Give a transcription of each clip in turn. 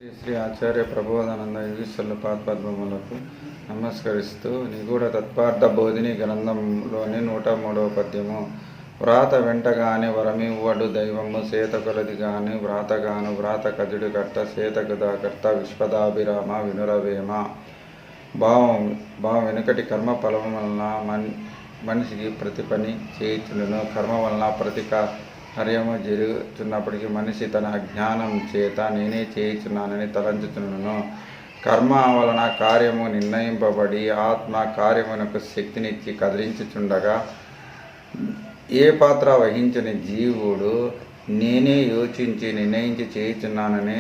శ్రీ శ్రీ ఆచార్య ప్రబోధానంద యోగీశ్వరుల పాదపద్మములకు నమస్కరిస్తూ నిగూఢ తత్వార్థ బోధిని గ్రంథంలోని 103వ పద్యము. వ్రాత వెంటగాని వరమివ్వడు దైవము సేతకొలది గాని వ్రాతగాను వ్రాత కజుడు కర్త సేతకుదాకర్త విశ్వదాభిరామ వినురవేమ. భావం వెనుకటి కర్మ ఫలము వలన మనిషికి ప్రతి పని చేయుచుండును. కర్మ వలన ప్రతి కార్యము జరుగుతున్నప్పటికీ మనిషి తన అజ్ఞానం చేత నేనే చేయుచున్నానని తలంచుచుండును. కర్మ వలన కార్యము నిర్ణయింపబడి ఆత్మ కార్యమునకు శక్తినిచ్చి కదిలించుచుండగా ఏ పాత్ర వహించని జీవుడు నేనే యోచించి నిర్ణయించి చేయుచున్నానని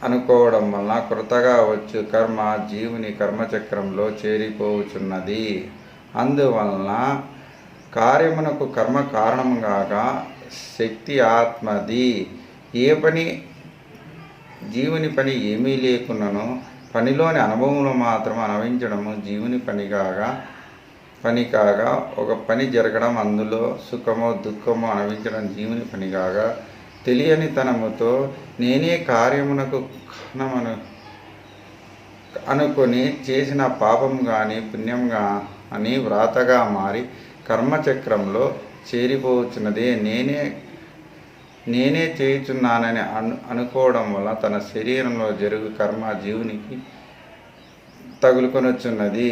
అనుకోవడం వలన కృతగా వచ్చు కర్మ జీవుని కర్మచక్రంలో చేరిపోవుచున్నది. అందువలన కార్యమునకు కర్మ కారణముగా శక్తి ఆత్మది. ఏ పని జీవుని పని ఏమీ లేకున్నను పనిలోని అనుభవంలో మాత్రం అనుభవించడము జీవుని పని కాగా ఒక పని జరగడం అందులో సుఖమో దుఃఖమో అనుభవించడం జీవుని పని కాగా తెలియని తనముతో నేనే కార్యమునకు కారణమను అనుకొని చేసిన పాపం కానీ పుణ్యం కానీ వ్రాతగా మారి కర్మచక్రంలో చేరిపోవచ్చున్నదే. నేనే చేయుచున్నానని అనుకోవడం వల్ల తన శరీరంలో జరుగు కర్మ జీవునికి తగులుకొనొచ్చున్నది.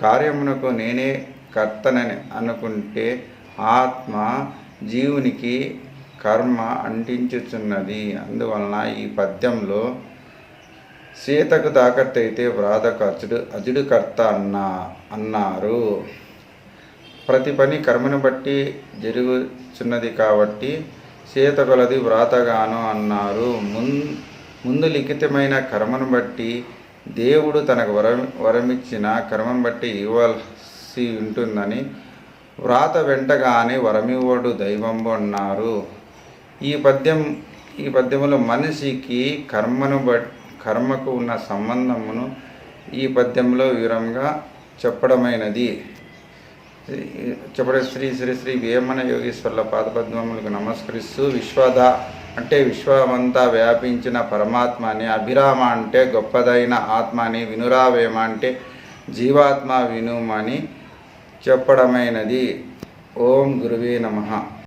కార్యమునకు నేనే కర్తనని అనుకుంటే ఆత్మ జీవునికి కర్మ అంటించుచున్నది. అందువలన ఈ పద్యంలో సీతకు దాకర్త అయితే వ్రాతకు అజుడు కర్త అన్నారు. ప్రతి పని కర్మను బట్టి జరుగుచున్నది కాబట్టి సీత కొలది వ్రాతగాను అన్నారు. ముందు లిఖితమైన కర్మను బట్టి దేవుడు తనకు వరమిచ్చిన కర్మను బట్టి ఇవ్వాల్సి ఉంటుందని వ్రాత వెంటగానే వరమివ్వడు దైవంబు అన్నారు. ఈ పద్యములో మనిషికి కర్మకు ఉన్న సంబంధమును ఈ పద్యంలో వివరంగా చెప్పడమైనది. శ్రీ శ్రీ శ్రీ వేమన యోగీశ్వరుల పాదపద్మములకు నమస్కరిస్తూ అంటే విశ్వమంతా వ్యాపించిన పరమాత్మ అని, అభిరామ అంటే గొప్పదైన ఆత్మ అని, వినురావేమ అంటే జీవాత్మ వినుమని చెప్పడమైనది. ఓం గురువే నమః.